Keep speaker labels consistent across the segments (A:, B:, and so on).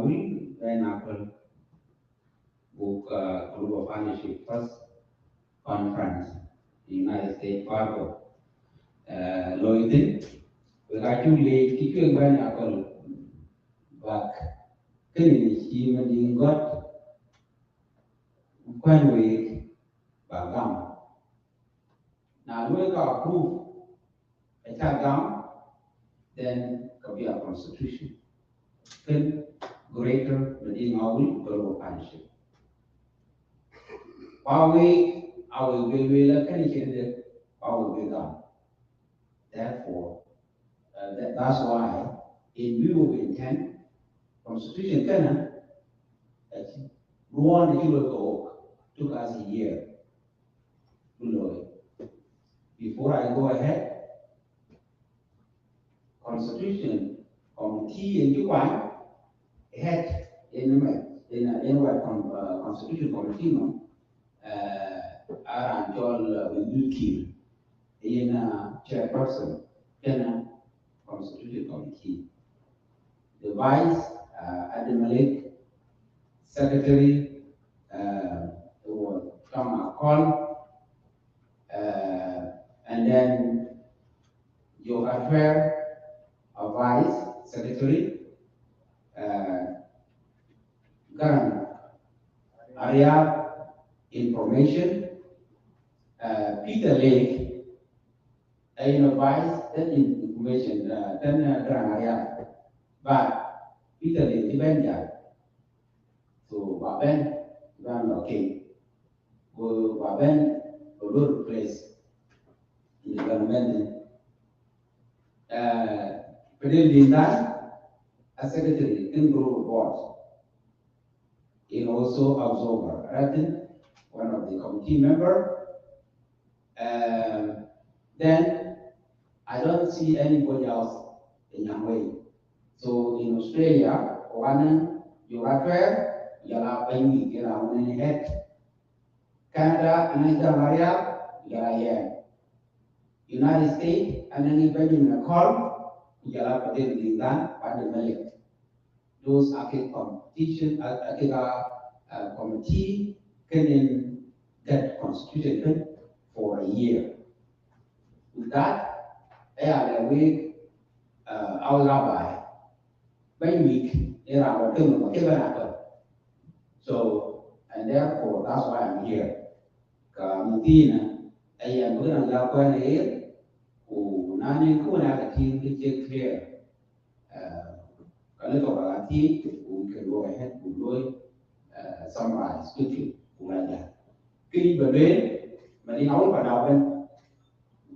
A: Aweil and Apple book Global Partnership First Conference in the United States, Fargo. Lloyd, we got you late, keep you going Apple back. Can you see when you got when we back down? Now, we got approve a shut down, then could be a constitution. Then greater within our global partnership. Huawei, our will can our will done. Therefore, that's why, in view of intent, constitution can one kilo took us a year to know it. Before I go ahead, constitution committee in Japan had in what constitution committee no around all Wilkie in chairperson in constitution committee. The vice Adam Malik, secretary was Tom Call, and then your affair a vice secretary, Garan area information, Peter Lake, vice then information, then Garan area, but Peter Lake event. So Baben, Van okay, go Baben, a good place in the government. Fidel Dindan, a secretary in group board, and also observer, Ratin, one of the committee member. Then I don't see anybody else in your way. So in Australia, one you are fair, you are paying, you are on head. Canada, Anita Maria, you are here. United States, and then Benjamin call. Jala Padel Dindan, Padel Malik. Those are competition, committee can get constituted for a year. With that, a week, our rabbi, by week, our term, so, and therefore, that's why I'm here. Kamutina, I am going to go here. Nani kuna katika clear. Kale kwa wakati we can go ahead and do summarize quickly. Kini bebe mali naul padawan.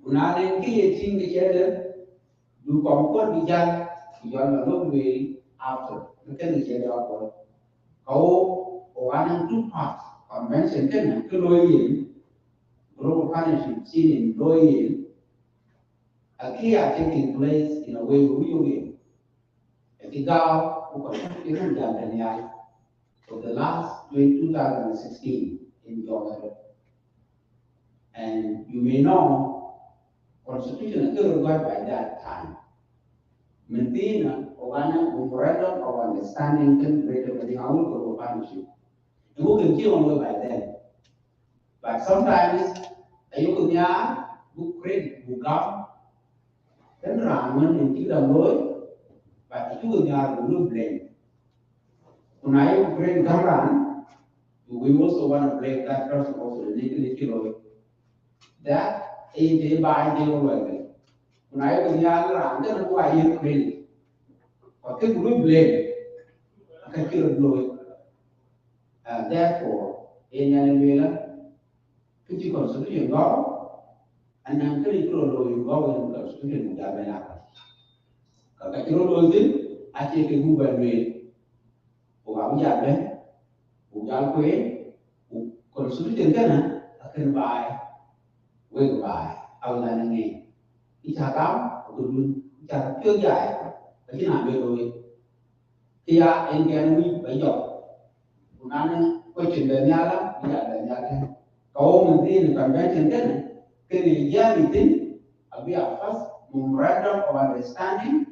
A: Nani kini ting kecil du kompor bijak bijak lalu we after. Mungkin kecil apa? Kau orang two parts convention kan keloyin global partnership sini keloyin. Key are taking place in a way we will. If you go, for the last 2016 in Jordan, and you may know, constitution is required by that time. Maintain a memorandum of understanding can create a global partnership. And we can kill on by then. But sometimes, you can create, you come. Then Raman and Kidam but you will not blame. When I bring Gamran, we also want to blame that person also legally. That is day by day over. When I was young, then why you credit? But if we blame, I can kill a blow. Therefore, in Yanamila, could you constitution go? And I'm pretty sure you go in the constitution of Javanaka. Kakakiro Lozin, I take a move and read. Ugajabe, Ugalque, constitution dinner, I can buy, will buy, outlining name. It's a cow, it's a pure guy, but you know, we here and can we by your Unana, question the Nyala, we are the Nyaka. Go and be in the convention dinner. Can you hear me think? We are first memorandum of understanding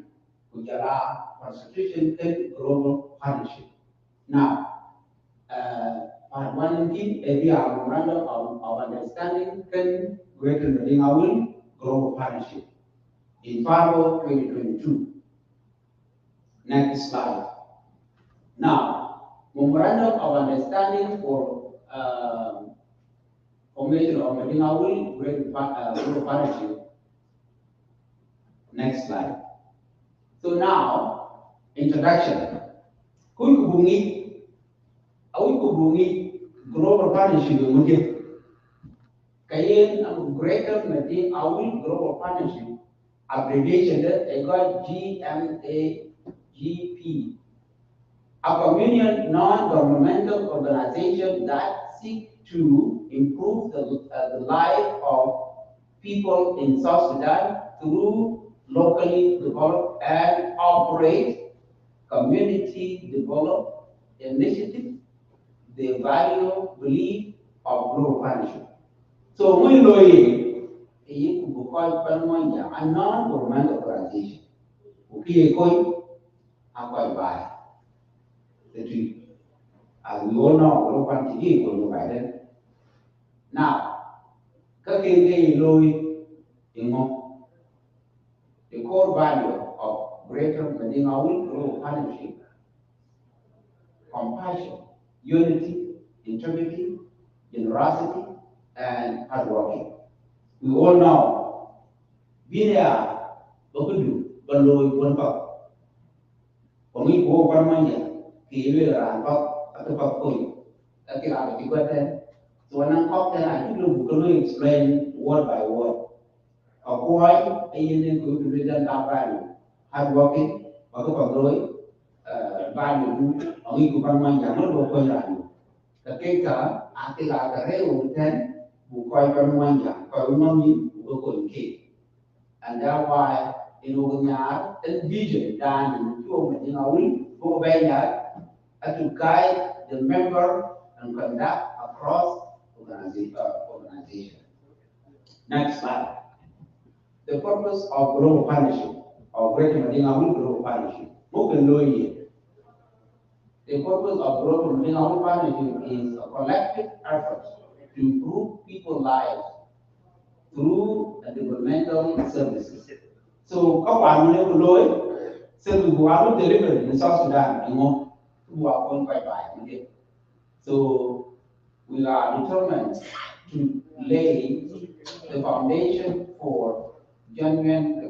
A: which allow constitution and global partnership. Now, part one and key, a memorandum of understanding can Greater Aweil Global Partnership in Fargo 2022. Next slide. Now, memorandum of understanding for formation of Aweil Global Partnership. Next slide. So now, introduction. Kui kubungi global partnership mungkin. Kayen ang Greater Aweil Global Partnership abbreviation that GMAGP, a communion non-governmental organization that seek to improve the life of people in South Sudan through locally developed and operate community developed initiative, the value belief of global partnership. So we know it could call a non-governmental organization. Okay, by the tree. As we all know, global partnership will by then. Now, the core value of Greater Aweil Global Partnership: compassion, unity, integrity, generosity, and hard working. We all know, Bina, Bakudu, Baloi, Bonpa, Omi Bo Parmania, Kiwi, and Bok, Atapakoi, Akira, Tiguatan. So when I'm talking, I think we're going to explain word by word. A boy, a union could be written down value. Hard working, Bakapagoi, value, Omi Parmania, not Bokoyan. The Kaka, Akira, the Ten, who quite Parmania, Parmani, Boko Cake. And that's why in Oganyar, and vision done in the two Aweil, who to guide the member and conduct across organization. Next slide. The purpose of global partnership, of Greater Aweil Global Partnership. The purpose of global Aweil Partnership is a collective effort to improve people's lives through developmental services. So, service were delivered in South Sudan, who are owned by. So, we are determined to lay the foundation for genuine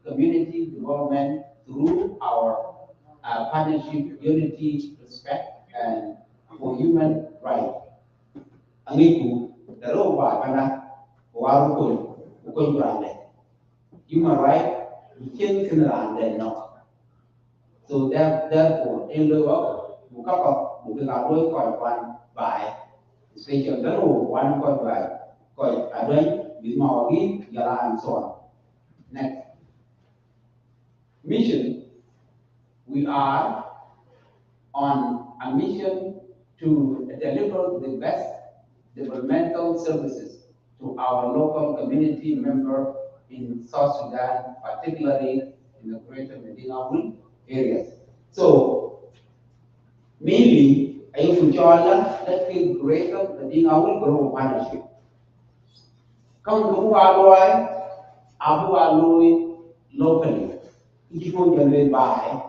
A: community development through our partnership, unity, respect, and for human rights. Angiku, the law human rights, you can't no. So therefore, in the work, we come up with one by special the one by with Maori, Yala, and so on. Next. Mission. We are on a mission to deliver the best developmental services to our local community member in South Sudan, particularly in the Greater Aweil areas. So, mainly, I will join that Greater Aweil Global Partnership. Come to Abu Aloi locally. If you go to buy,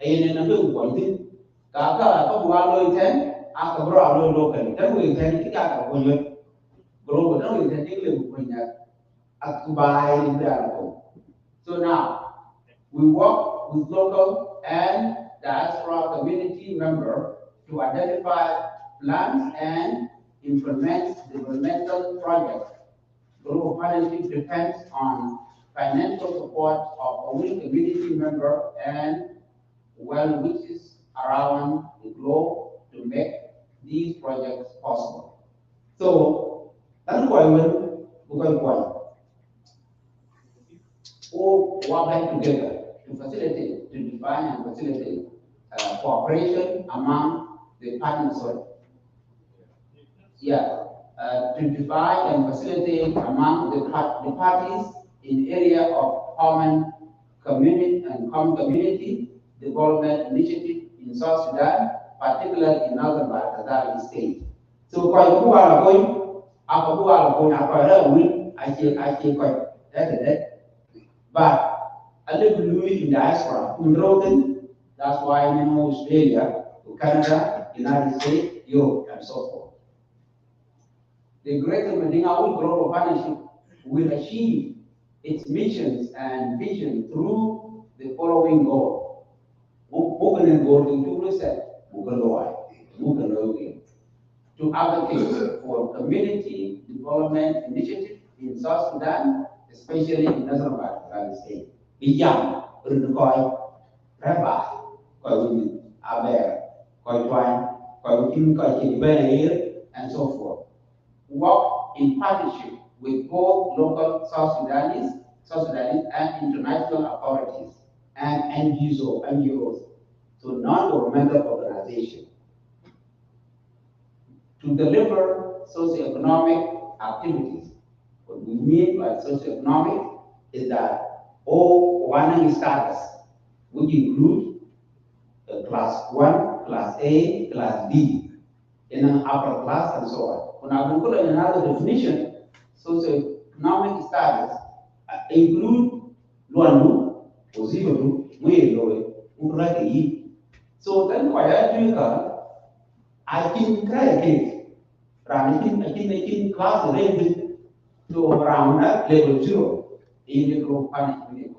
A: and another one thing, Kaka, Abu Aloi 10, Aka Aloi locally. Then we intend to get a global, no, we intend to buy in the. So now, we work with local and diaspora community members to identify plans and implement developmental projects. Global partnership depends on financial support of Aweil community members and well wishes around the globe to make these projects possible. So that's why we're going all working together to facilitate, to define and facilitate cooperation among the partners. To define and facilitate among the parties in area of common community development initiative in South Sudan particularly in northern Barkazal state. So koi who are going, apa who are going, apa will I see quite that. But a little Louis in diaspora, that's why we know Australia, Canada, United States, Europe, and so forth. The Greater Medingawi Global Partnership will achieve its missions and vision through the following goal. Bukan goal itu said, bukan to advocate for community development initiative in South Sudan, especially in Northern Pakistan state. Bijam, berdekoi, rabah, koi wini, aber, koi tuan, koi wikin, koi kiri, and so forth. Work in partnership with both local South Sudanese and international authorities and NGOs, so non-governmental organizations, to deliver socioeconomic activities. What we mean by socioeconomic is that all warning status, which include class 1, class A, class B, in an upper class and so on. When I will put another definition, socioeconomic status include Luandu, Ozibadu, Mueloe, Uraki. So then, why I can try again. I can class rated to around level 0 in the group punishment.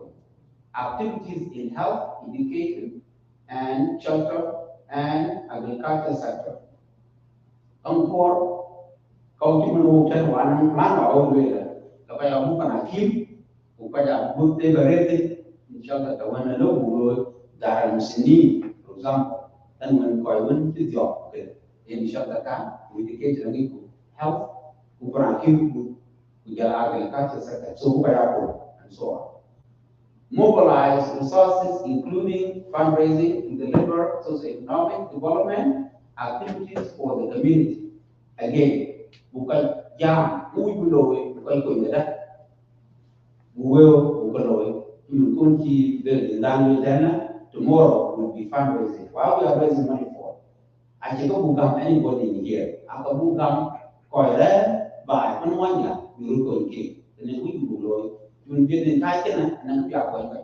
A: Activities in health, education, and shelter and agriculture sector. For câu chuyện mình trên hoàn mát bảo về là bây giờ muốn cần kiếm cũng bây giờ muốn tế bào rết cho ta tàu anh lúc rồi đã làm sinh đi rồi xong nên mình coi vẫn chưa giỏi cái em cho ta cá vì cái chuyện này cũng health cũng cần kiếm cũng giờ agriculture sector so cũng bây giờ cũng and so on. Mobilize resources including fundraising to deliver socio-economic development activities for the community. Again, bukan jam, bukan kuih dah. Bukan kunci dari dana. Tomorrow will be fundraising. What we are raising money for? I think bukan anybody in here. Aku bukan koi by penuanya guru kunci. Dan itu bukan. Cuma dia dikasih nanti apa yang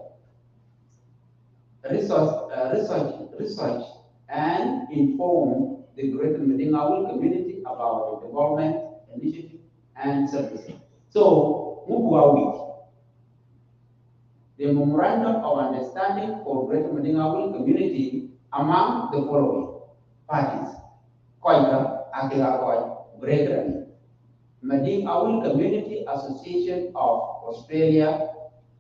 A: research and inform the Greater Medingawi community about the development initiative and services. So, the memorandum of understanding for Greater Medingawi community among the following parties: Koika, Akila Koi, Greater Medingawi Community Association of Australia,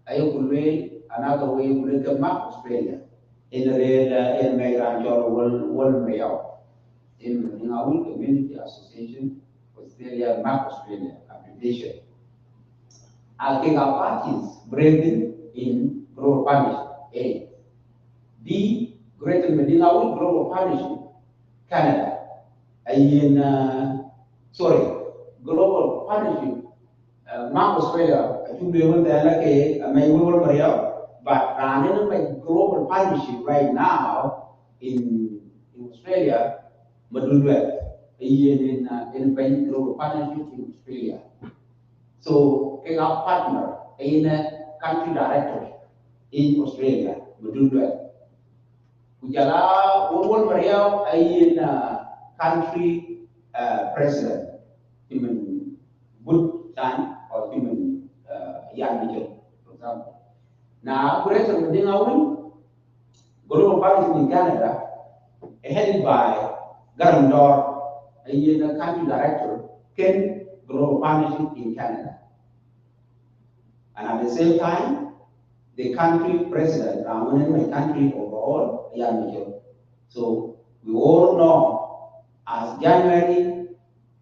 A: Aweil, another way to map Australia. In the in Meganjol World Mayo, in our Community Association, Australia, Map Australia, application. I'll take our parties brethren in Global Partnership, A. B. Greater Medingawi Global Partnership, Canada. Global Partnership, Map Australia, I think we went there like a Mayo, but running a global partnership right now in Australia, Madulwell, in global partnership in Australia. So, our partner in a country director in Australia, Madulwell. Ujala, World Maria, in country president, human good son or human young Mitchell, for example. Now, Greater Medingawi Global Partnership in Canada, headed by Garandor, a country director, Ken Global Partnership in Canada. And at the same time, the country president, my country overall, Ian Mitchell. So we all know as January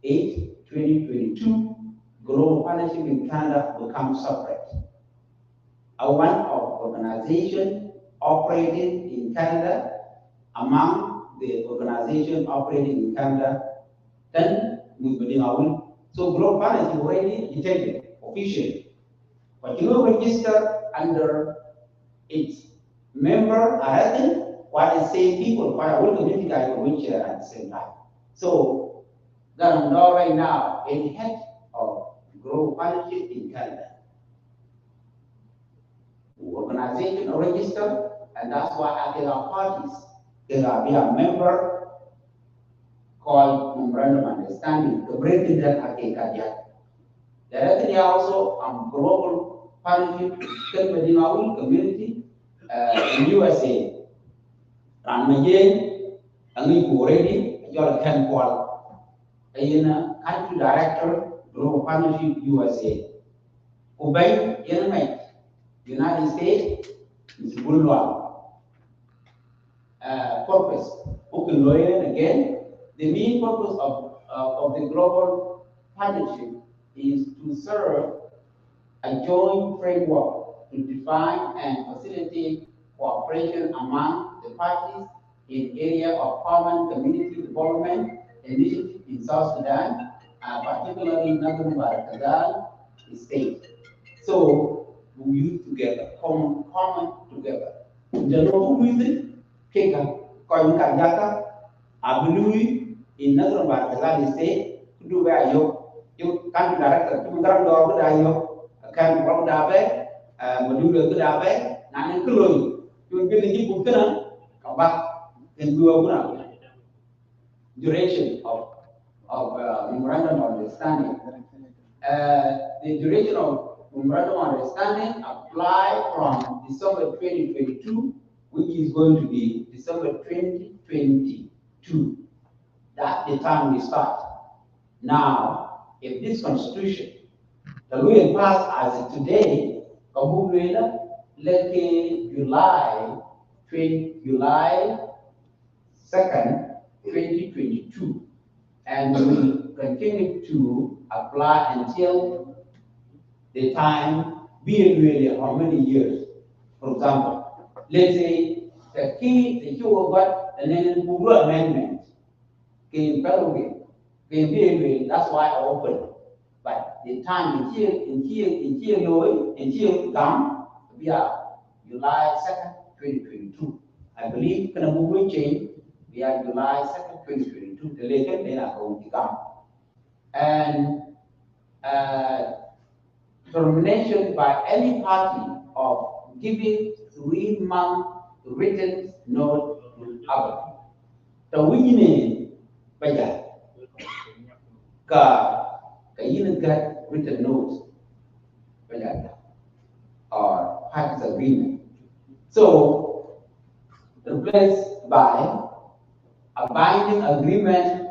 A: 8, 2022, Global Partnership in Canada becomes separate. One of organization operating in Canada, among the organization operating in Canada, then we begin so Global Partnership already detected officially. But you will register under its member Arabian while the same people, quite a whole community guy which at the same time. So that law right now in the head of global partnership in Canada. Organization registered, and that's why there are parties. There are be a member called Memorandum Understanding, the President Akekadia. There is also a global partnership within our community in USA. And again, we already your temple in country director global partnership USA. Obey United States is good purpose. Okay, again, the main purpose of the global partnership is to serve a joint framework to define and facilitate cooperation among the parties in area of common community development initiative in South Sudan, particularly Northern Barakatal state. So we use together, common together. The local music, Keka, Koyuka Jaka, Abului, in Northern Barakatal state, to do where you can't direct, you can't go over kan rob dabe module ko dabe nan ko loy to be ni bu kana ka ba en duwa kuna duration of memorandum of understanding the duration of memorandum of understanding apply from December 2022 which is going to be December 2022 that's the time we start now if this constitution the will pass as today, Kabuela, July 2nd, 2022, and we will continue to apply until the time being really how many years. For example, let's say the key got and then Google amendment came Fargo, came being that's why I opened. But the time until gone, we are July 2nd, 2022. I believe can move change. We are July 2nd, 2022. The later then are going to come. And termination by any party of giving 3-month written note to other. So we need by you get written notes or practice agreement. So replaced by a binding agreement,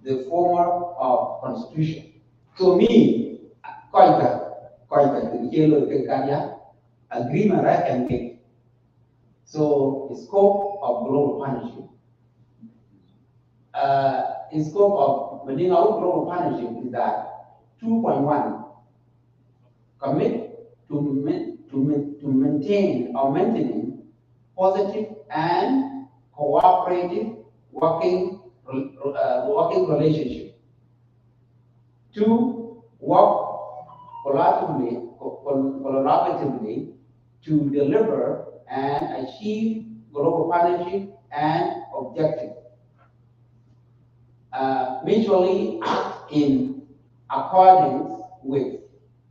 A: the form of constitution. So me, agreement I can make. So the scope of global partnership. The scope of within our global partnership is that 2.1 commit to maintain or maintaining positive and cooperative working relationship. 2, work collaboratively to deliver and achieve global partnership and objective. Mutually act in accordance with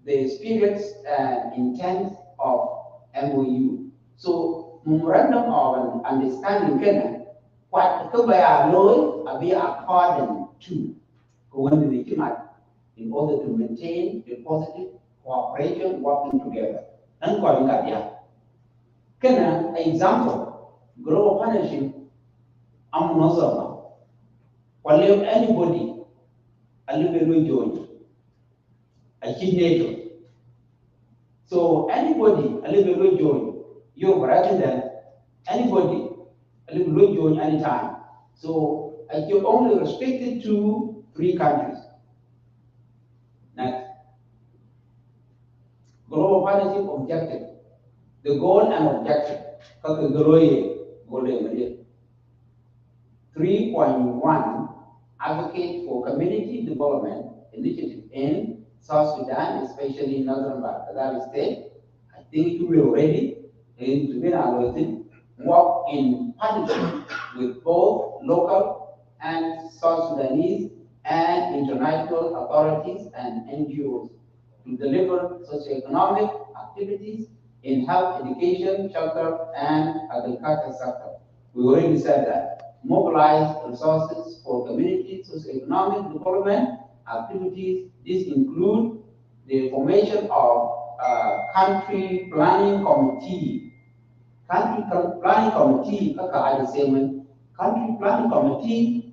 A: the spirits and intent of MOU. So memorandum of understanding can what could be according to when the in order to maintain a positive cooperation working together. And calling that can an example global partnership I'm not while anybody a little bit join a NATO. So anybody a little bit join you're writing that anybody a little bit join anytime. So you're only restricted to 3 countries. Next. Global partnership objective. The goal and objective. 3.1 advocate for community development initiative in South Sudan, especially in Northern Barakatal State. I think you will already in to be work in partnership with both local and South Sudanese and international authorities and NGOs to deliver socioeconomic activities in health, education, shelter, and agriculture sector. We already said that. Mobilize resources for community socioeconomic development activities. This include the formation of country planning committee. Country planning committee, country planning committee,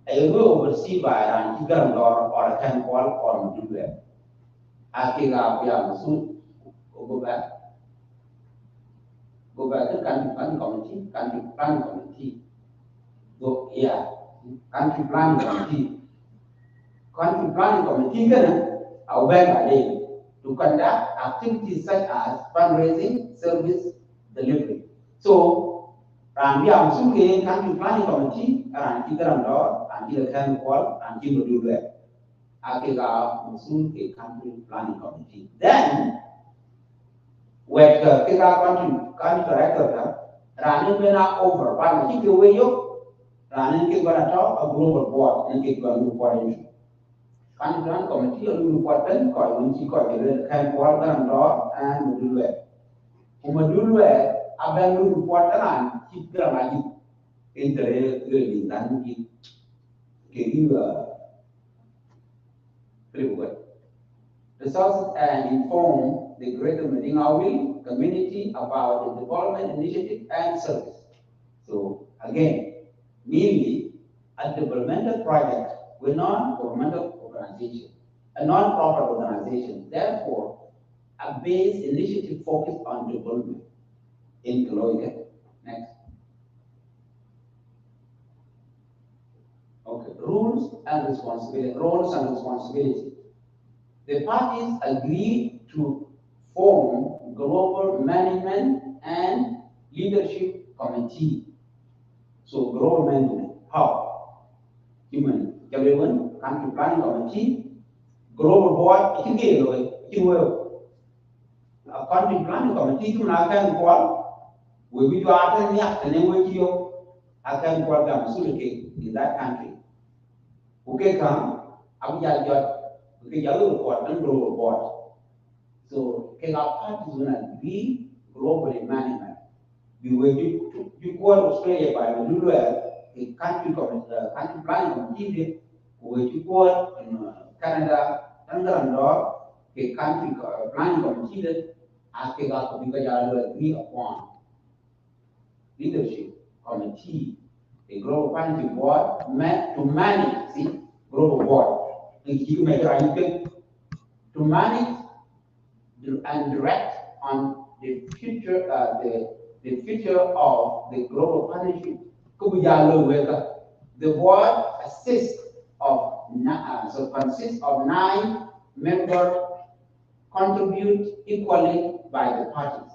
A: will oversee by an Igan or a can call or Mudule. Akiga Biamasu, go back to country planning committee, country planning committee. Go, yeah, country planning committee. Country planning committee, our bank to conduct activities such as fundraising, service delivery. So, Rambia Musuke country planning committee, and Tigaram Law, and Tila Can Call, and Tila do that. Akiga Musuke country planning committee. Then, with the country director, running went over, but keep away you, running keep going to talk a global board, and keep going to report. Country planning committee will report then, call when she called the Can Call, and Mudule. Umadulwe abang report kan kita lagi internet dan kita resources and inform the greater Aweil community about the development initiative and service. So again, mainly a developmental project with non-governmental organization, a non-profit organization. Therefore, a base initiative focused on development in Colombia. Next. Okay, roles and responsibility. The parties agreed to form global management and leadership committee. So global management, how? Human development, country planning committee, global board, a country planning committee to we will attend and then we can call them in that country. Okay, come, Abu Jal, okay, Yalu report and global board. So, our parties will agree globally management. We will you go to Australia by the Lulu, a country planning committee, we go in Canada, and a country planning committee, asking us to agree upon leadership committee, a global planning board meant to manage the global board. To manage and direct on the future, the future of the global partnership. The board consists of 9 members contribute equally by the parties.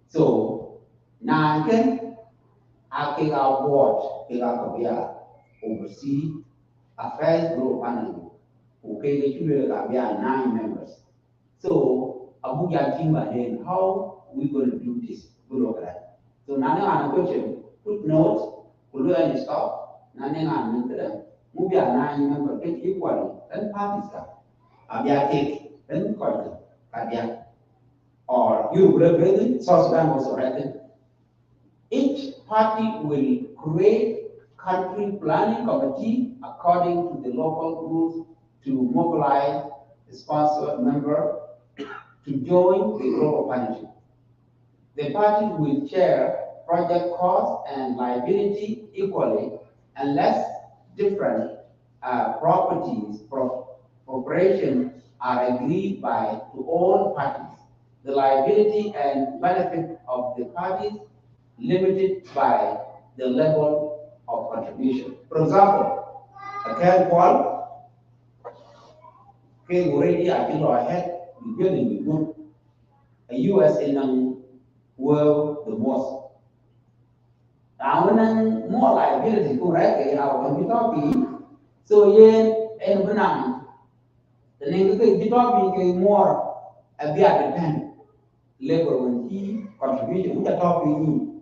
A: So, 9 our board, oversee affairs global partnership. Okay, they should have 9 members. So, Abuja Timba then, how we going to do this? So, Nana on a question, put notes, Kulu and stop, Nana on them, move 9 members equally, then parties are. Abia take, then call Abia. Or you represent, South Sudan also written. Each party will create country planning committee according to the local rules to mobilize the sponsor member to join the global partnership. The party will share project costs and liability equally unless different properties cooperation are agreed by to all parties. The liability and benefit of the parties limited by the level of contribution. For example, a care call, already I can go ahead, beginning with a US in world the most. Now, when more liability correct in our computer, so yen and benang, the name computer more a bit depend level when he contribution, which are talking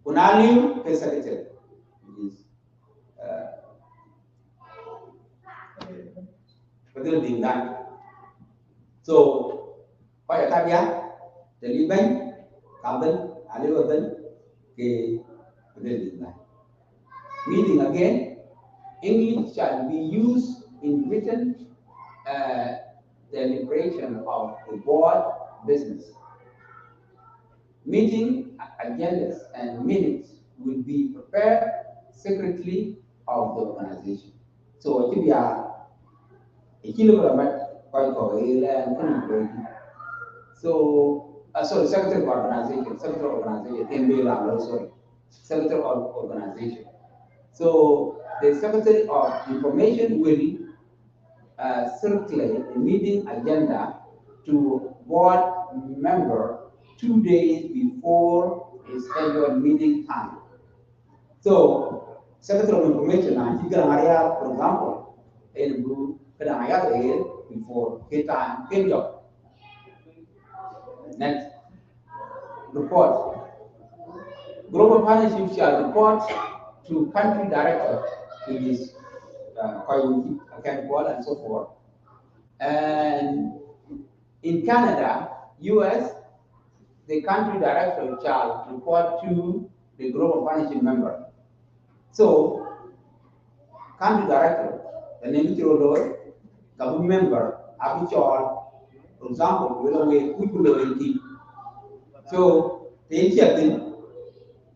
A: Kunaliu ke secretary, which is Fadil Dingan. So, kaya kaya, jadi bank, kabel, aliu kabel ke Fadil Dingan. Meaning again, English shall be used in written deliberation of the board business. Meeting agendas and minutes will be prepared secretly of the organization. So it will be a kilogram quite and so sorry, secretary of organization, sorry, secretary of organization. So the secretary of information will circulate the meeting agenda to board member 2 days before a scheduled meeting time. So, Secretary of Information, for example, in blue, before time, job. Next, report. Global partnership shall report to country director, which is and so forth. And in Canada, US, the country director shall report to the global partnership member. So, country director, the name of government member, habitual, for example, we will keep. So, the initiative,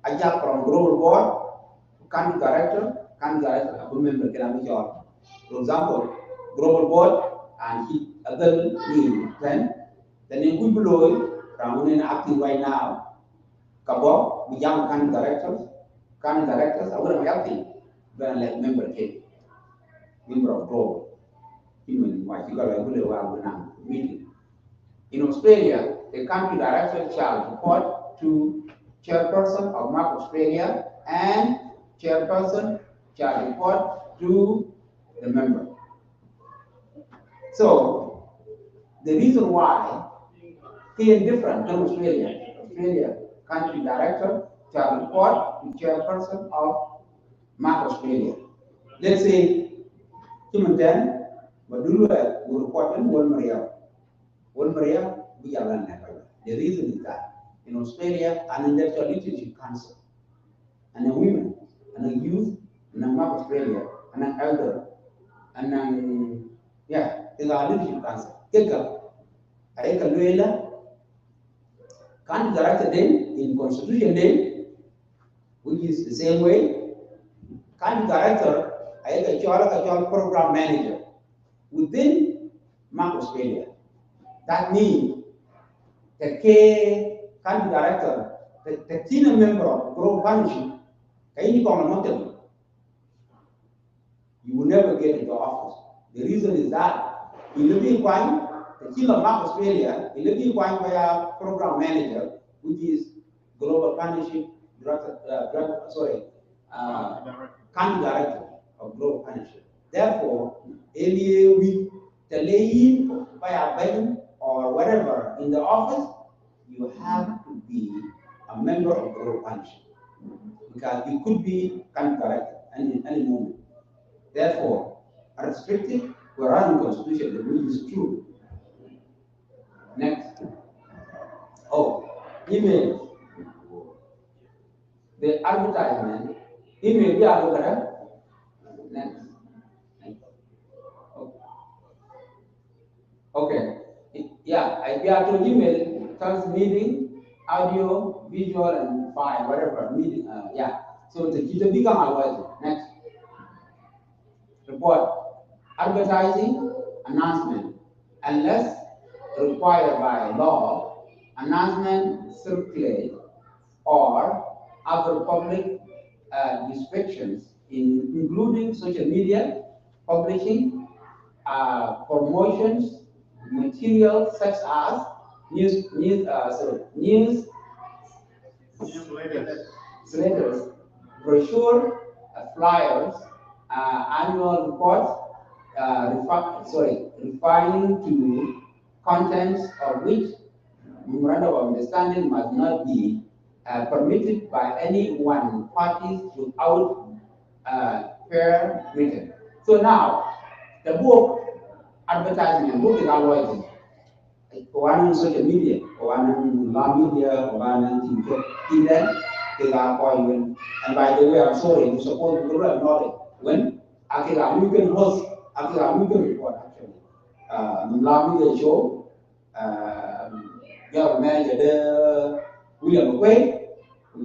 A: I got from global board, country director, government member, can habitual. For example, global board, and he other name, then the name we below, Ramunin acting right now, Kabo, we young country directors, I wouldn't have acting, when like member came, member of global, human, why you got a good meeting. In Australia, the country director shall report to chairperson of MAC Australia and chairperson shall report to the member. So, the reason why here different from Australia country director shall report to chairperson of MAC Australia. Let's say, human then, but do will report in One Maria, we are never. The reason is that in Australia, an industrial leadership council, and a women, and a youth, and a map Australia, and an elder, and an there's a leadership council. Keka, I can can't direct them in constitution then, which is the same way. Can't director, I can program manager within map Australia. That means the key country director, the senior member of global partnership, you will never get into office. The reason is that in living point, the chief of Mark Australia, in living point by a program manager, which is global partnership director, country director of global partnership. Therefore, any with the lay by a bank or whatever in the office, you have to be a member of global partnership because you could be country director any moment. Therefore, restricted to a running constitution, which is true. Next. Oh, email. The advertisement. Email, yeah, next. Okay. Yeah, I have to email, trans meeting, audio, visual, and file, whatever, meeting, So the kita become our next report, advertising, announcement, unless required by law, announcement circulate or other public restrictions, including social media, publishing, promotions, materials such as news letters, brochure, flyers, annual reports, referring to contents of which memorandum of understanding must not be permitted by any one party without fair written. So now, the book advertising book is always one social media, one law media, one in that they are going. And by the way, I'm sorry, you suppose to know it. When we can host, we can report actually. Law media show, your manager there, William McQuay,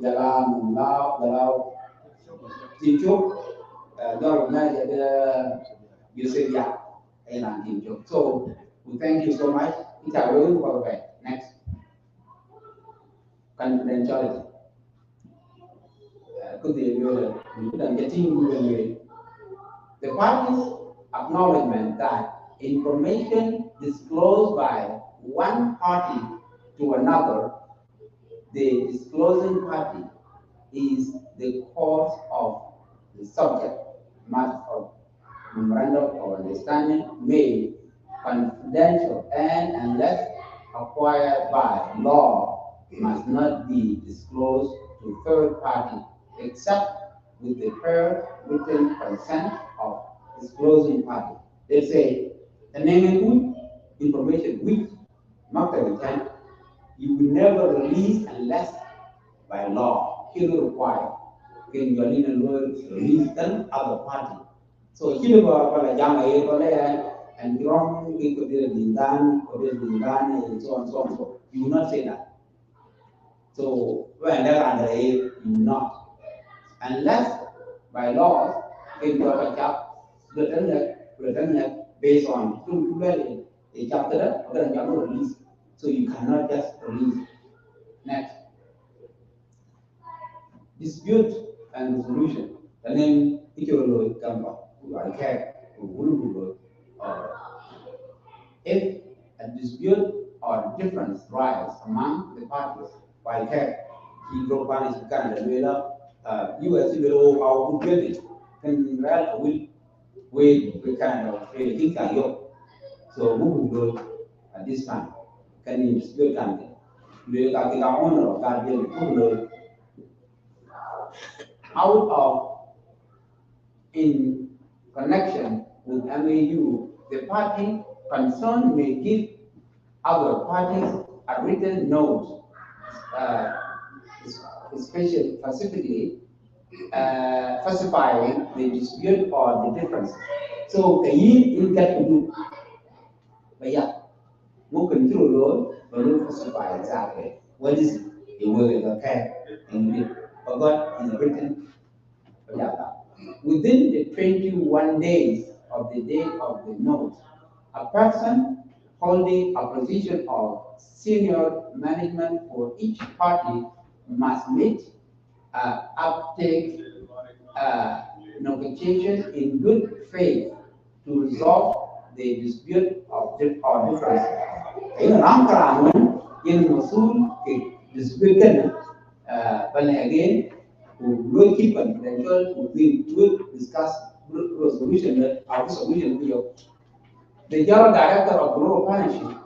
A: the team show, your manager there, you say yeah, and team show. So we thank you so much. It's a really well. Next, confidentiality. Could the parties' acknowledgement that information disclosed by one party to another, the disclosing party, is the cause of the subject matter of memorandum of understanding made confidential and unless acquired by law must not be disclosed to third party except with the prior written consent of disclosing party. They say the name and information which matter intent you will never release unless by law still required in your release than other party. So here pada jam air pada and wrong into the lindan and so on so on. So you will not say that. So when they're under air, you will not. Unless by law, in your job, written based on two well a chapter, then you release. So you cannot just release. Next. Dispute and resolution. The name Ikirolo Gamba, who I care, who will if a dispute or difference arises among the parties, by care, he broke one is Canada, US will our good building, can will wait the kind of things are yo. So who will go at this time? Can you dispute something? We got the owner of that building, who will out of in connection with MAU, the party concerned may give other parties a written note, specifically specifying the dispute or the difference. So the you get to do, but yeah, we can through law, but we specify exactly what is the word of care and we forgot in written. Yeah. Within the 21 days of the date of the note, a person holding a position of senior management for each party must meet uptake negotiations in good faith to resolve the dispute or difference. In Ramkaran, in Mosul, dispute but again, we keep confidential, we will discuss resolution, our solution video. The general director of global partnership,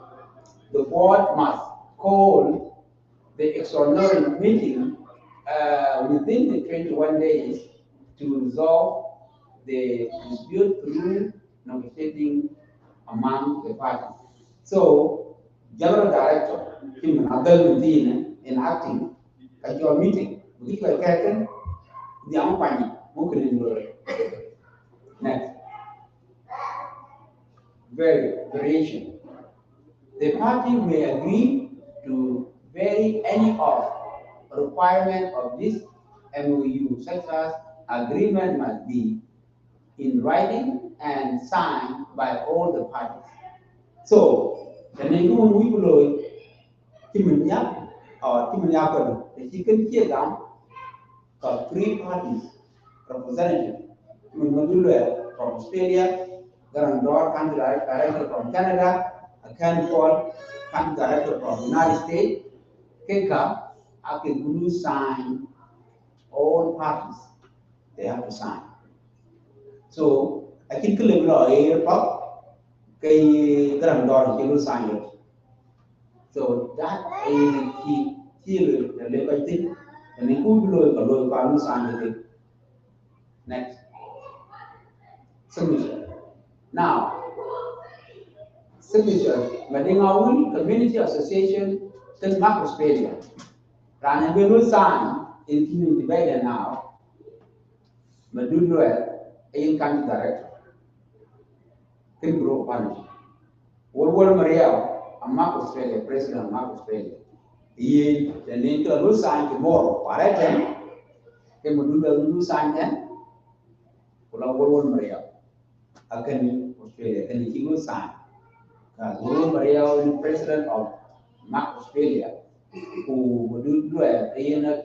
A: the board must call the extraordinary meeting within the 21 days to resolve the dispute through negotiating among the parties. So, general director, him another meeting in acting at your meeting, we can the company mungkin next variation. The party may agree to vary any of requirement of this MOU, such as agreement must be in writing and signed by all the parties. So, the name we below Kimanya or Kimanya, the chicken here down for three parties representative. From Australia, Garandor, country director from Canada, a Canfor, country director from the United States, Keka, Akegulu sign all parties. They have to sign. So I think the level of air pop, Garandor, he will sign it. So that is the level thing. and then who below the sign. Next. Signature. Now, signature, Madinga Community Association, then Mark Australia. Rana will sign in community debate now. Madulwell, a country director. Can grow punish. World Maria, a Mark Australia, President of Mark Australia. He the name to will sign tomorrow. Alright then. Can Madulwell sign then? World Maria. Akan Australia, and he will sign. Guru Maria is president of Mark Australia, who would do a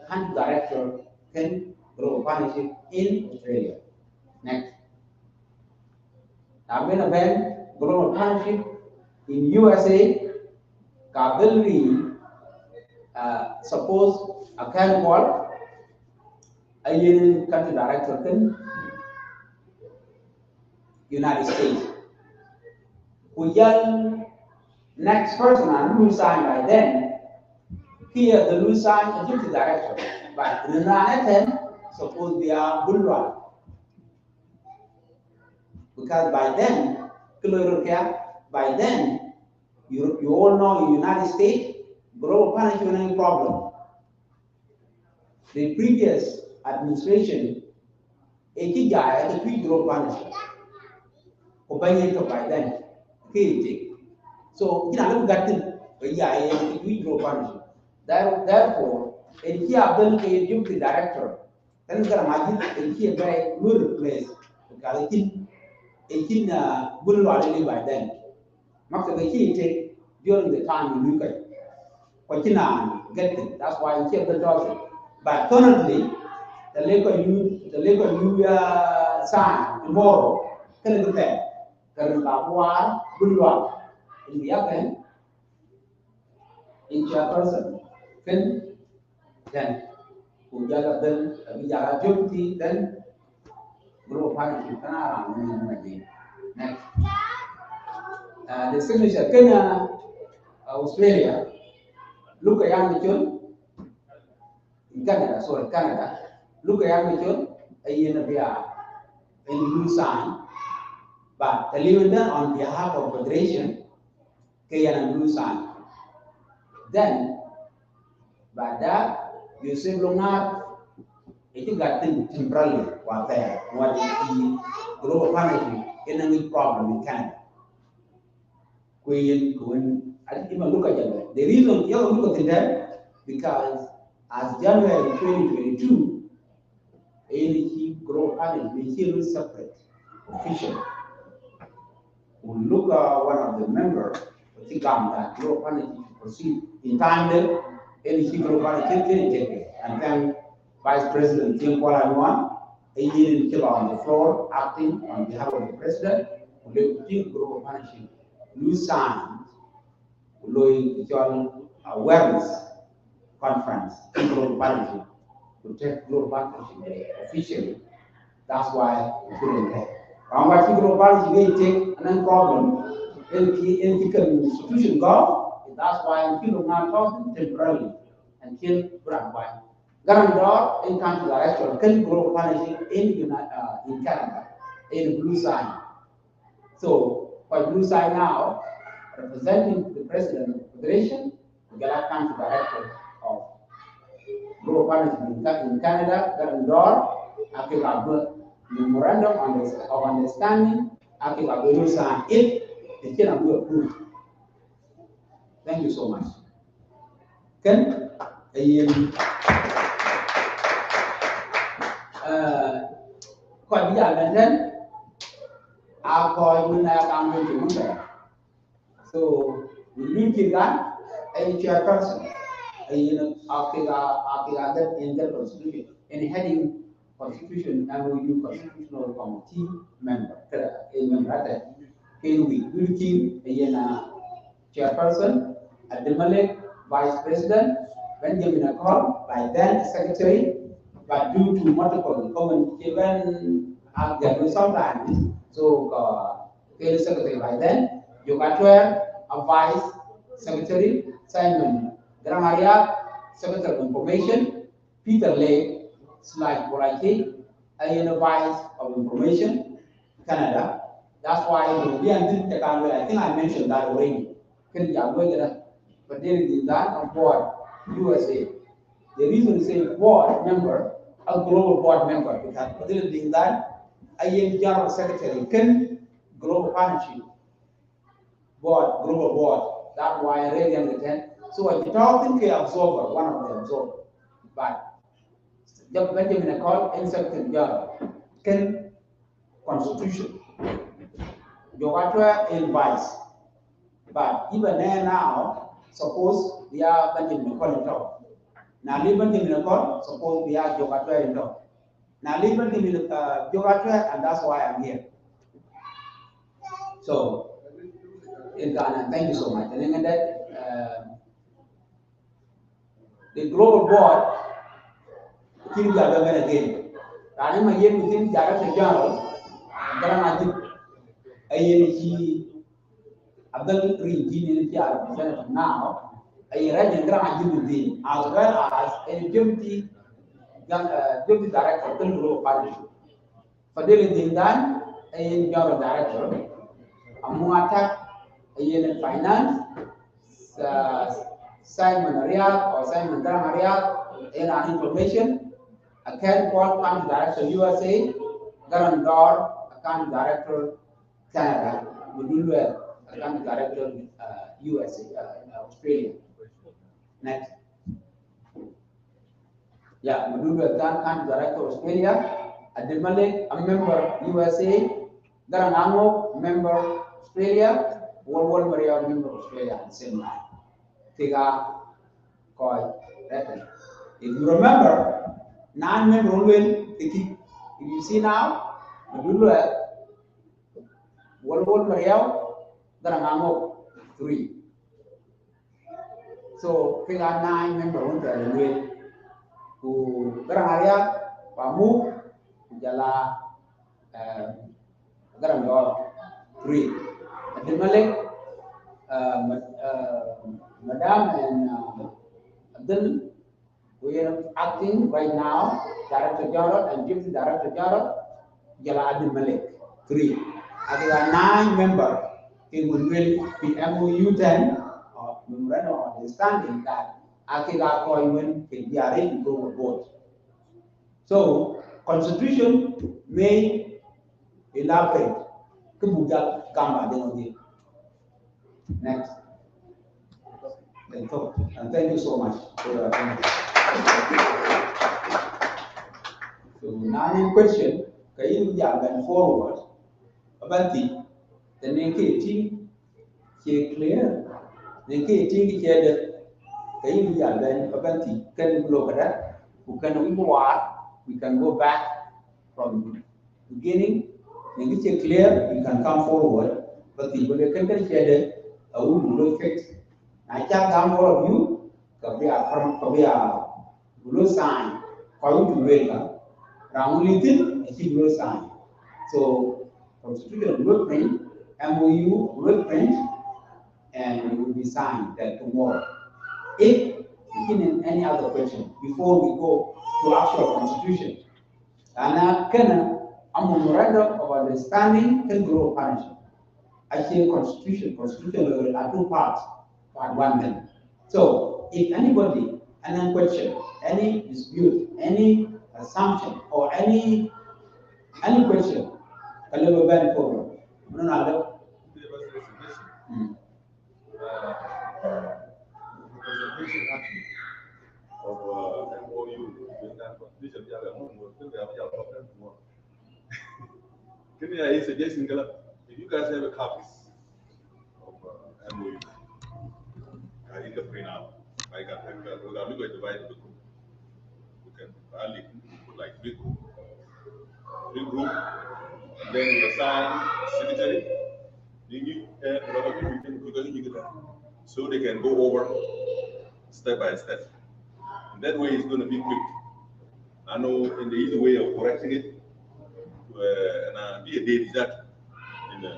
A: country director can grow partnership in Australia. Next. Now, when a band grow partnership in USA, Kabili suppose a can call a country director can United States. We next person who signed by then, here the new sign a deputy director, but in the suppose we are Bulwa. Because by then, by then, you all know in the United States, global punishment problem. The previous administration, a guy had a pre global punishment. By then, so, you know, got a pre global punishment. Therefore, a key ability to the director, then the magic, a key very good place, because it will already by then. After the key take during the time you look at what you get it. That's why you keep the doctor. But currently, the Lego sign tomorrow can be there. Current Bulwa in the other in chairperson can then who gather them, we are deputy, then grow partnership can around. Next. The signature Kenya, Australia, look at young in Canada, look at young a year in blue sign, but the living on behalf of Federation, Kenya and blue sign. Then, by that, you say longer, it got temporarily what there, what is the global partnership in any problem in Canada. When I didn't even look at it. The reason you look at that because as January 2022, energy grow panel will separate official. We look at one of the members of the government that grow panel to proceed in tandem, energy grow panel and then Vice President Tim Kuala a year in on the floor, acting on behalf of the president, who will grow partnership. New signs, global awareness conference, global partnership, to take global partnership officially. That's why we put it there. And what global partnership they take an problem in the institution go, that's why people not talking temporarily until brand by. Garandor in country director can global partnership in Canada in blue sign. So for blue sign now, representing the president of the federation, the country director of global partnership in Canada, Garandor, Africa memorandum of understanding, Africa blue sign if it cannot be approved. Thank you so much. Can quite be a I call you now I'm going to do. So we need to get a chairperson, after in the constitution, and heading constitution and we do constitutional committee member, a member can we looking a chairperson, at the Malek vice president, Benjamin Accord, by then secretary, but due to multiple common events, sometimes. So, secretary by then, you got a vice secretary, Simon Gramaria, secretary of information, Peter Lake, slide what I think, a unified of information, Canada. That's why we didn't take on I think I mentioned that already. But there is that on board USA. The reason we say board member, a global board member, because facilitating that, a general secretary can global partnership board, global board. That's why I really understand. So I talk think absorber, one of the absorber. But the Benjamin called in secretary general can constitution. Your in vice. But even there now, suppose we are Benjamin Call in talk. Now leave Benjamin Call, suppose we are Jogatwa in talk. Now leave Benjamin Jogatwa, and that's why I'm here. So in Ghana, thank you so much. And then that the global board, King Jagaban again. Rani ma yen within Jagaban General, Garamati, a yen Abdul Green, Gene representative now, a red Gramati within, as well as a deputy director of the Global Partnership. For dealing done, a general director, a Muatak, a yen finance, Simon Ariad or Simon Graham Ariad, in our information, a Ken Paul, County Director USA, Garan Dor, a County Director Canada, Mudulwe, a County Director USA, Australia. Next. Yeah, Mudulwe, County Director Australia, Ademale, a member USA, Garan Ango, member Australia, World Maria, member Australia at the same time. Tiga Koi Record. If you remember, 9 member will keep. If you see now, the World Maria, Garangango 3. So Tiga 9 member will who Garangaria, Pamu, Jala Garango 3. At the Malek, Madame and Abdul, we are acting right now, Director General and Deputy Director General, Jala Abdul Malik, 3. And there are 9 members. It will be MOU 10 or memorandum of understanding that Akiga appointment can be arranged to go board. So, Constitution may elaborate. Kebuja Gamba Denodi. Next. And thank you so much for your attention. So now in question, kayin jaban forward about the naked team clear. Naked team here kayin jaban about can look at that. We can go back from beginning. Naked clear, you can come forward. But the can share a woman fix. I can't come all of you, Kabia, blue sign, calling to Vega, round little, a blue sign. So, Constitution blueprint, MOU blueprint, and it will be signed tomorrow. If in any other question, before we go to actual Constitution, and a memorandum of understanding can grow partnership. I say Constitution are 2 parts. Part 1 then. So if anybody, any question, any dispute, any assumption, or any question, can never ban forward. No, no,
B: presentation actually of MOU in that constitution, we have a homework, we have a problem tomorrow. Can I suggest, if you guys have a copies of MOU, I can print out. I got we're going to divide the group. We can only put like big group, and then we assign secretary. You need a lot of people so they can go over step by step. And that way it's going to be quick. I know in the easy way of correcting it, and be a day that in the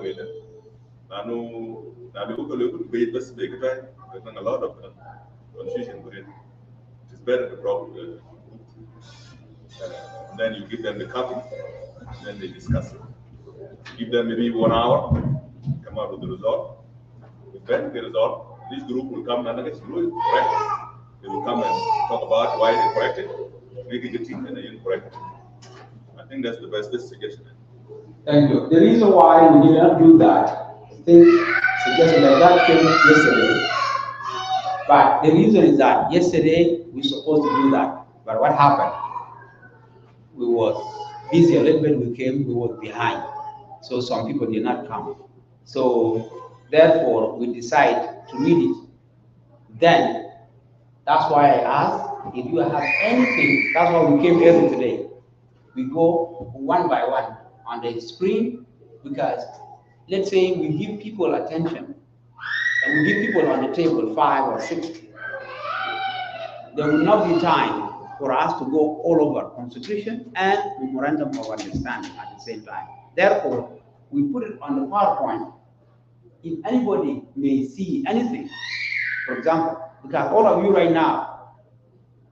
B: way that I know now the local debate was big, but a lot of confusion with it. It's better the problem. Then you give them the copy, and then they discuss it. Give them maybe 1 hour, come out with the result. With that, the result, this group will come and correct. They will come and talk about why they corrected, make it a team, and then you correct it. I think that's the best suggestion.
A: Thank you. The reason why we did not do that, I think suggestion like that came yesterday. But the reason is that yesterday we were supposed to do that. But what happened? We were busy a little bit, we were behind. So some people did not come. So therefore we decided to read it. Then that's why I asked if you have anything, that's why we came early today. We go one by one on the screen because let's say we give people attention and we give people on the table 5 or 6. There will not be time for us to go all over Constitution and Memorandum of Understanding at the same time. Therefore, we put it on the PowerPoint. If anybody may see anything, for example, because all of you right now,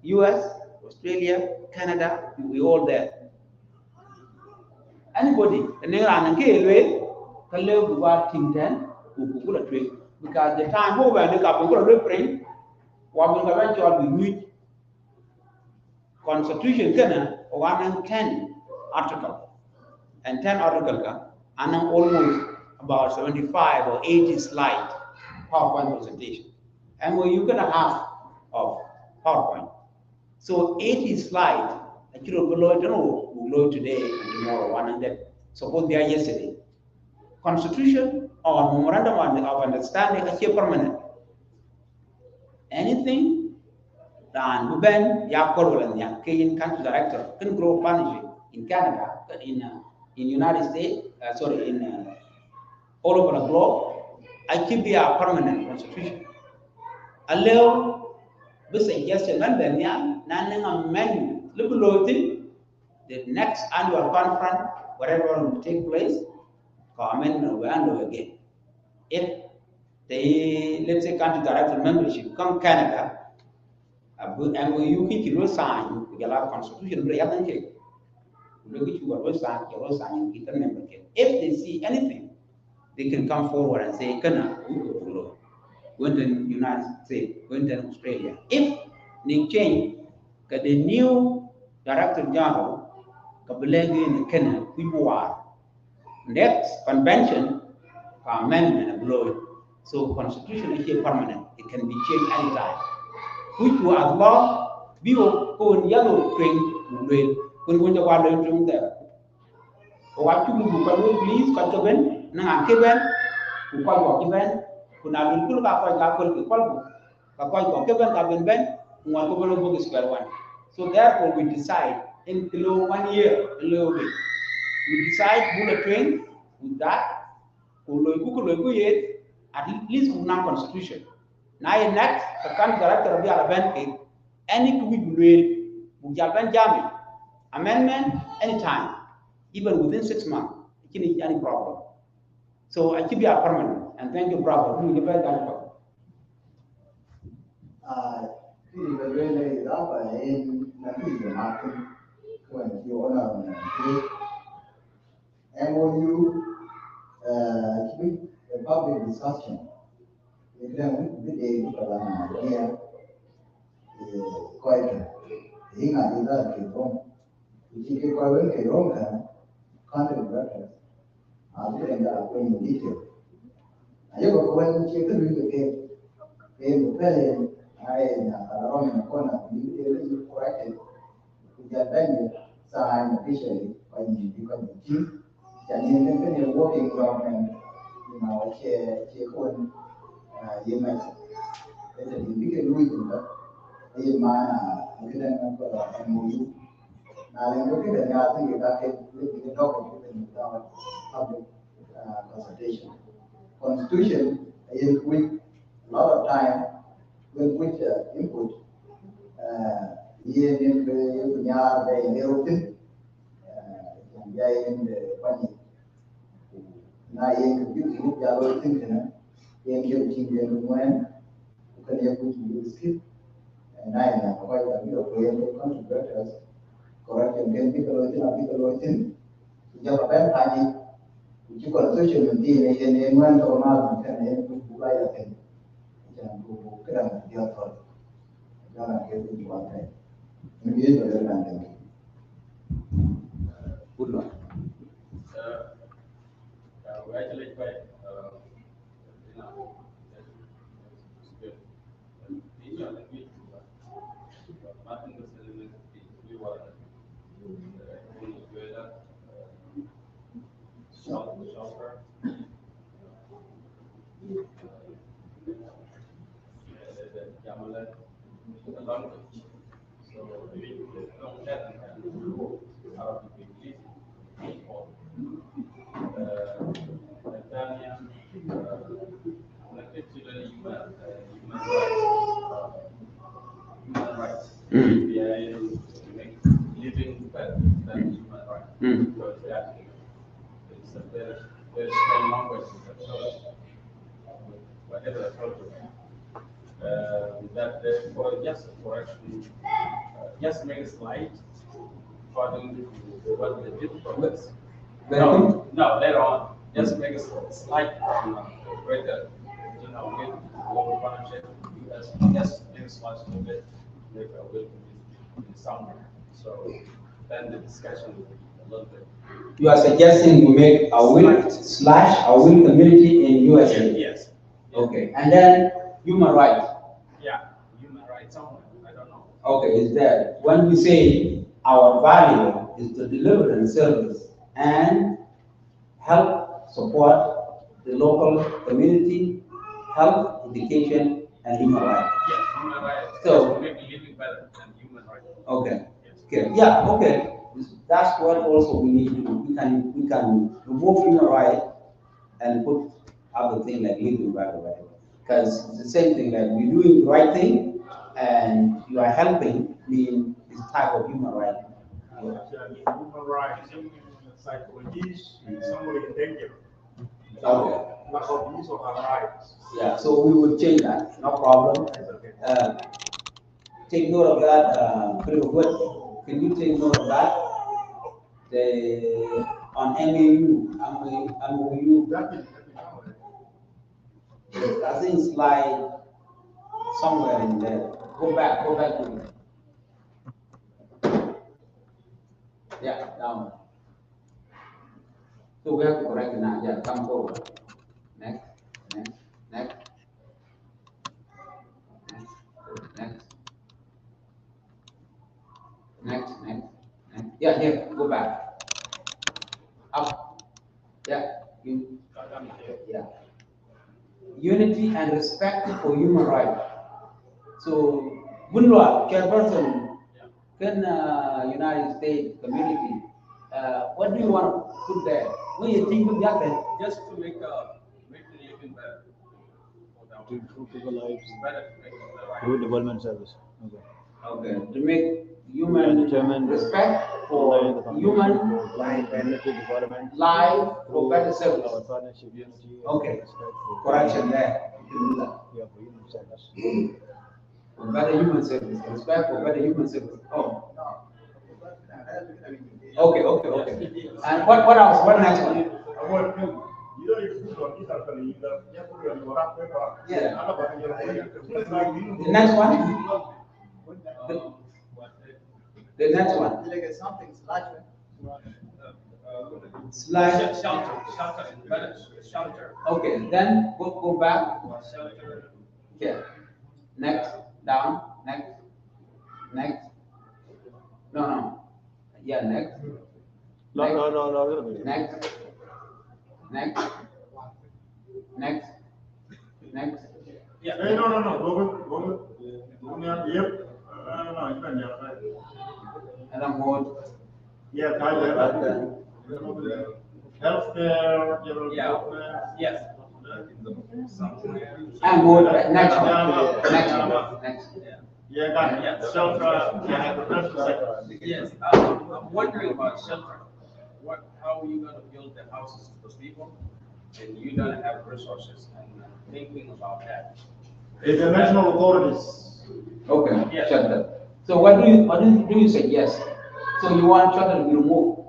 A: US, Australia, Canada, we all there. Anybody, because the time over the Constitution kana 110 article and 10 article and almost about 75 or 80 slide PowerPoint presentation. And we're gonna have of PowerPoint. So 80 slides, actually below today and tomorrow 100. Suppose they are yesterday. Constitution or memorandum of understanding is permanent. Anything dan Ben Yakorwalan Kenyan country director can grow partnership in Canada, in United States, in all over the globe. I keep be a permanent constitution. Allow the suggestion and then nanning amendment liberty the next annual conference, whatever will take place, amendment will handle again. If they let's say country director membership come Canada. And when you keep your sign, you get a constitution, but you haven't taken. Look at your sign, you get member. If they see anything, they can come forward and say, Kana, we go below. Went in United States, went in Australia. If they change, the new director general, Kabelegi in Kenya, people are. Next convention, amendment below. So constitution is here permanent. It can be changed anytime. Which was law, Bill, go in yellow train, when the water room there. What you do, please, Kataben, Nankiban, who call Given, who now will pull up on Kapol, the Kolbo, Kapol, Given, Kabin Ben, who want to go to square one. So therefore, we decide in below 1 year, below it. We decide bullet train with that, at least with non constitution. Now, next, the country director of the Alabama, any we will amendment anytime, even within 6 months, it can be any problem. So I keep you permanent, and thank you, brother. We give that
C: MOU, public discussion. Quite in a content records are in detail. I have a question check the in the pay around the corner, you corrected. We get venue signed officially by the become the chief. And then working from chair, you might say that you can read that. In my MOU. Now, I'm looking at the thing that the document without public consultation. Constitution is with a lot of time with which input. In the Yard, they open, and they in the funny. Now, in the group, they are all thinking, in the when you can use skip. and I am quite a bit of contributors, correction can be the Java Bentani, which you got social media in one or not, and then write a thing. Who could have the authority. Don't get into one thing. Maybe it's a little thing.
A: Good luck.
D: We actually quite, you know, it's good. These are the people, Martin was telling me we were Venezuela, shelter, Yamalan, the language. So we don't have Arabic English or Italian, particularly human rights. We are able to make living better than human rights because that it's a very strong language whatever the culture. That for just correction, just make a slide according to what the difference. No, later on. Just make a slide on greater, you know, with global partnership. Just make a slide a little bit, make a will in somewhere. So then the discussion will be a little bit.
A: You are suggesting you make Aweil community in USA?
D: Yes.
A: Okay, and then human rights.
D: Yeah, human rights somewhere. I don't know.
A: Okay, is that when we say our value is to deliver and service and help support the local community, health, education, and human rights.
D: Yes, human rights.
A: So
D: to make living better than human rights.
A: okay.
D: Yes.
A: Okay. Yeah. Okay. That's what also we need to do. We can remove human rights and put other things like living better, whatever. Because it's the same thing. Like we're doing the right thing, and you are helping me this type of human right.
E: Actually, human rights, psychologists, somebody in danger.
A: Okay.
E: Not of his or her rights.
A: Yeah, so we will change that, no problem. Take note of that, pretty good. Can you take note of that? The on MOU, I think slide somewhere in there. Go back to it. Yeah, down. So we have to correct it now. Yeah, come forward. Next, next, next, next, next, next. Yeah, here, go back. Up. Yeah, yeah. Unity and respect for human rights. So, Bunwa, chairperson, can United States community, what do you want to put there? What do you think of that?
D: Just to make the living better.
F: To improve people's lives,
D: Better to make the right.
F: through development service. Okay.
A: Okay, to make human
F: Determine
A: respect for human
F: life, community development,
A: life for better service.
F: our partnership, unity,
A: Okay.
F: respect for
A: Correction there. You can do that.
F: yeah, for human service.
A: For better human service, respect for better human service. Oh. Okay. And what else? What next one?
E: You don't need to put on this actually, you just put on your wrap paper.
A: Yeah.
E: The
A: The next one? The next one.
C: Like something slash.
A: Slide.
D: Shelter.
A: Okay, then go back.
D: Shelter.
A: Yeah. Next. Down. Next. No. Yeah, next.
F: No.
A: Next.
D: Yeah.
E: Hey, no. Go. Yep. No, you can't just right.
A: And I'm going.
E: Yeah, healthcare, general development.
D: Yes.
A: I'm going. Next one. Next.
E: Yeah, got it. Shelter, yeah, professional sector.
D: Yes. I'm wondering about shelter. How are you going to build the houses for people, and you don't have resources? And thinking about that.
E: It's the national authorities.
A: Okay,
D: Yes.
A: shelter. So what do you suggest? So you want shelter to be removed?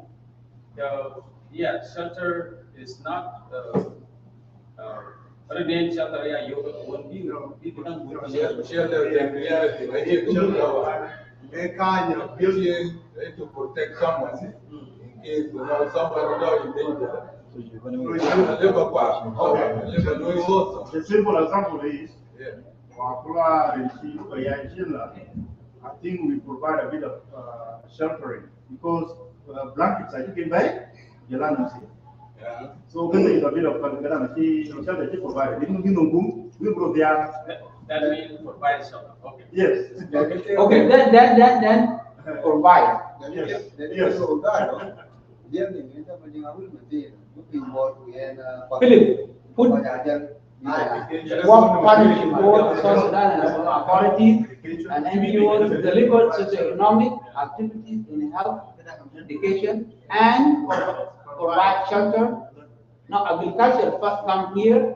D: Yeah, shelter is not, other than shelter, yeah, you won't be,
B: Shelter temporarily, like if they kind of building to protect someone in case somebody died in danger.
F: So you're going to
E: The simple example is,
B: Yeah.
E: I think we provide a bit of sheltering because blankets I think in bed, you learn to see. So we need a bit of shelter to provide. We go there.
D: that means provide shelter, okay.
E: Yes.
A: Okay, then provide.
E: Yes.
A: Philip, put what partnership both South Sudan and authorities and NGOs deliver socio-economic activities in health, education, and provide shelter. Now agriculture first come here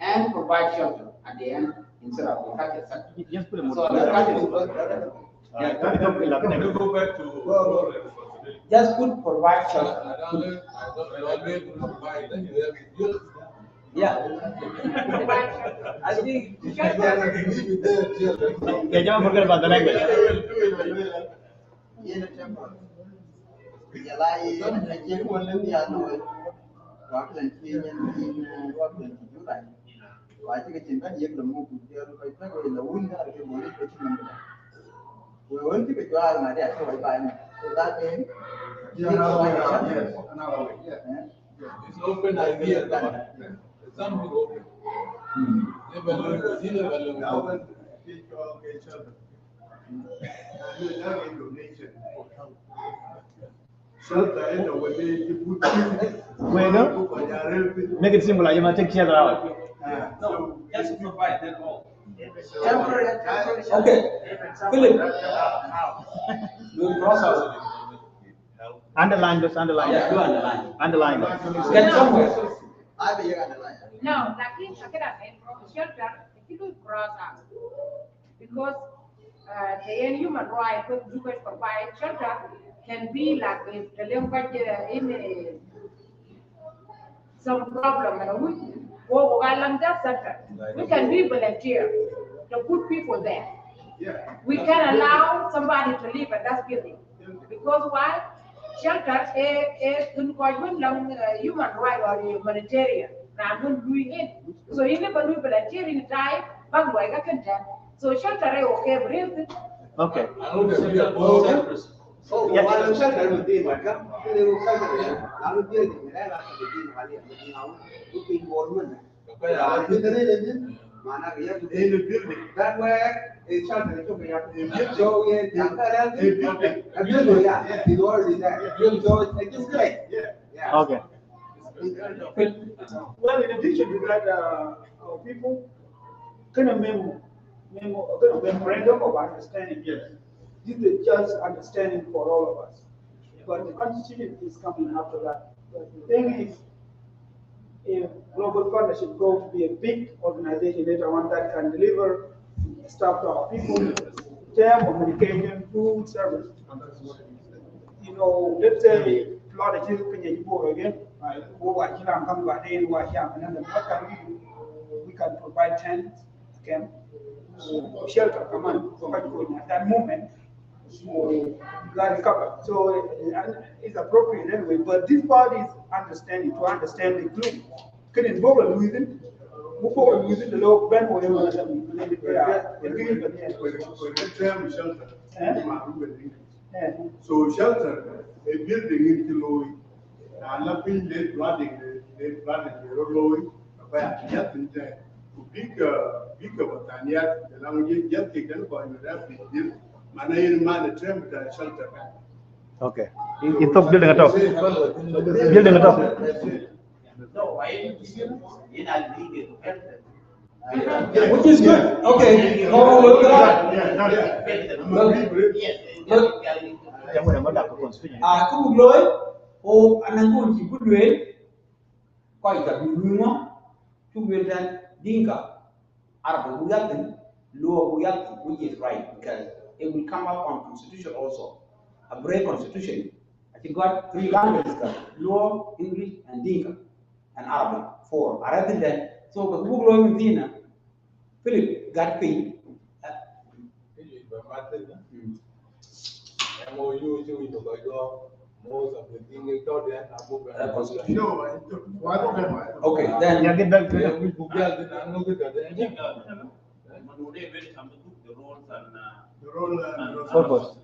A: and provide shelter at the end instead of agriculture sector.
F: Just put a
A: So agriculture is first.
B: Go back to
A: Just put provide shelter.
B: I don't always provide that you have to use.
A: Yeah. I think
F: Okay, jangan forget about the language.
B: It's open idea. It's something open. Never learn.
F: Bueno, make it simple. You must take shelter out.
D: No, just provide that all.
A: okay. Philip, do process.
F: Underline this, underline.
A: Yeah, do underline.
F: Underline this.
A: Get somewhere.
G: No, lakini shelter itu process because the human right to provide shelter can be like if the language in some problem and we can be volunteer to put people there. We can allow somebody to live at that building because why? Shelter is human right or humanitarian. So in the volunteering type, so shelter is okay, breathe.
F: Okay.
B: I don't know.
A: That way, it's shelter. So it's great.
F: Okay.
H: Well, in addition to that, our people kind of memorandum of understanding.
E: Yes.
H: This is just understanding for all of us. But the constitution is coming after that. But the thing is, if global partnership grows to be a big organization later on that can deliver stuff to our people, term of communication, food, service. You know, let's say flood is again, right? What can we do? We can provide tents, camp, shelter, command, at that moment. So you got it covered. So it's appropriate anyway. But this part is understanding to understand the glue. Can involve a reason. Move forward using the law, ban or
E: So shelter, a building in Kilo, and nothing late flooding, the road, about yet in time. Bigger, but yet the language yet taken by the build, man, the term that shelter.
F: Okay. Itu building atau? Building atau?
A: Which is good. Okay.
F: Yang mana mana aku konstitusi.
A: Aku mulai, anakku si budue, kau ikat dulu tu dan dingka, Arab budak law which is right, because it will come up on constitution also. A great constitution. I think got 3 languages, law, English, and Dinka, and Arabic, 4. Rather than so the book law in Dina, Philip got paid.
B: MOU chứ mình phải do most of the thing they thought they had
A: Constitution.
E: No,
A: Okay, then
F: Yeah, get back to
B: yeah, we book that then I'm not good at that.
D: Manude when it comes to the roles and
E: the role and
F: Purpose.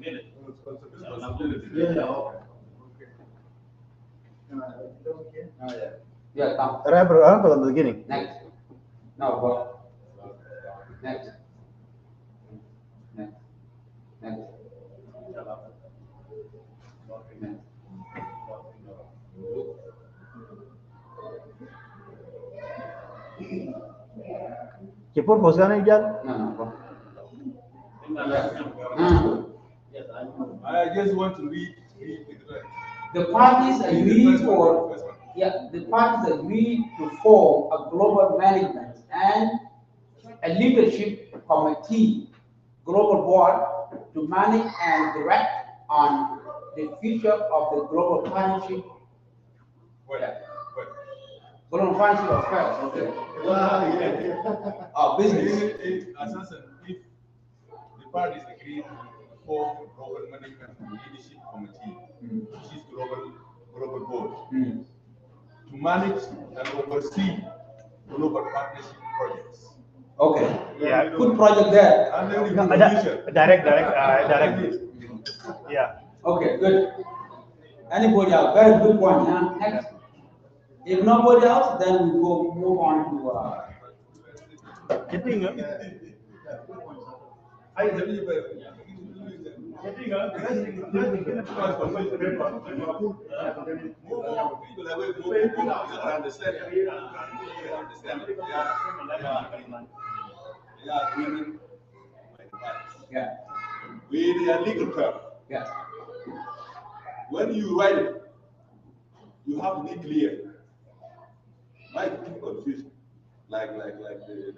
B: Responsibility.
E: Yeah, okay.
A: yeah, come.
F: Remember from the beginning.
A: Next. Now what? Next. Next. Next. Next.
F: Cái purpose kan Ijal?
A: No.
D: yes, I know.
B: I just want to read it right.
A: The parties agreed the parties agreed to form a global management and a leadership committee, global board, to manage and direct on the future of the global partnership.
B: Wait.
A: Global partnership affairs, okay. Business.
B: Assassin, if the parties agree to form global management and leadership committee, which is global board, to manage and oversee global partnership projects.
A: Okay.
F: Yeah.
A: Good project there.
B: And then
F: No,
B: the future.
F: direct. Yeah.
A: Okay, good. Anybody else? Very good one. Huh? Next. If nobody else, then we go move on to
F: Jadi enggak?
A: yeah.
B: With a legal term.
A: Yeah.
B: When you write it, you have to be clear. Might be confusion, like the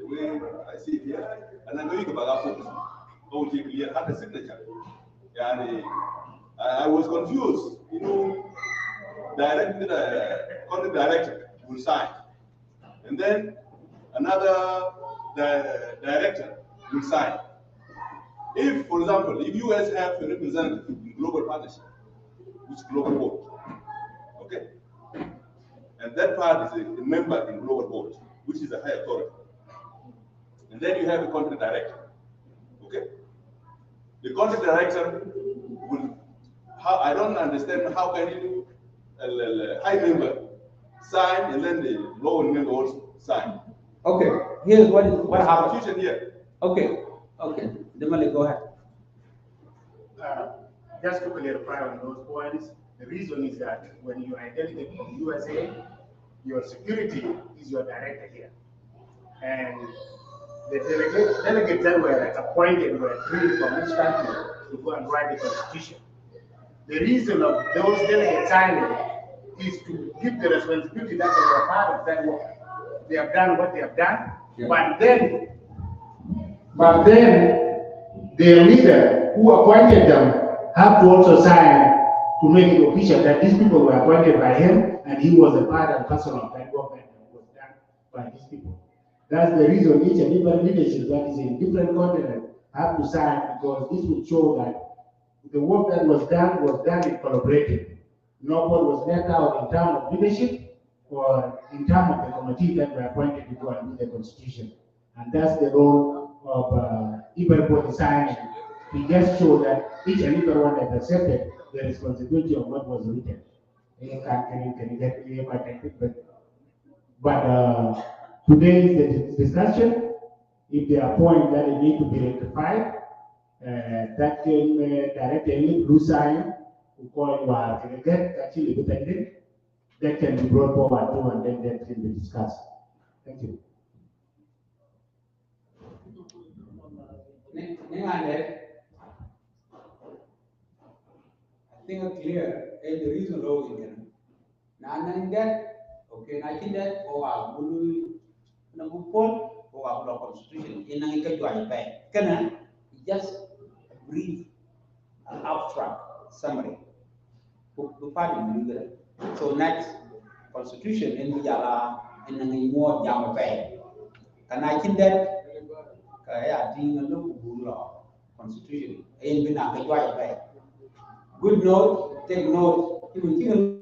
B: way I see it here. And I know you can back up. Don't take clear had the signature. Yeah, I was confused. You know, the content director will sign, and then another director will sign. If, for example, if you guys have a representative in global partnership, which is global board, okay, and that part is a member in global board, which is a high authority, and then you have a content director, okay. The content director will. I don't understand how can you high member sign and then the lower member also sign.
A: Okay. Here's what happened.
B: Confusion here.
A: Okay. Demali, go ahead.
I: Just to clarify on those points, the reason is that when you are delegate from USA, your security is your director here. And the delegates that were appointed were 3 from each country to go and write the constitution. The reason of those delegates signing is to give the responsibility that they were part of that work. They have done what they have done, but then their leader who appointed them have to also sign to make it official that these people were appointed by him and he was a part and parcel of that work that was done by these people. That's the reason each and every leadership that is in different continents have to sign, because this will show that the work that was done in collaborative. Nobody was left out in terms of leadership or in terms of the committee that were appointed to go and do the constitution. And that's the role of everybody signing. We just show that each and every one has accepted the responsibility of what was written. But today's discussion, if there are points that need to be rectified, that can directly blue sign, who call you are actually dependent, that can be brought forward too, and then that can be discussed. Thank you.
A: I think it's clear and the reason low in that okay, I think that number 4 our constitution in an can just brief abstract summary. So next constitution in Jala in an more jam pay. Can I think that I think a look law constitution in Bina pay. Good note, take note, you will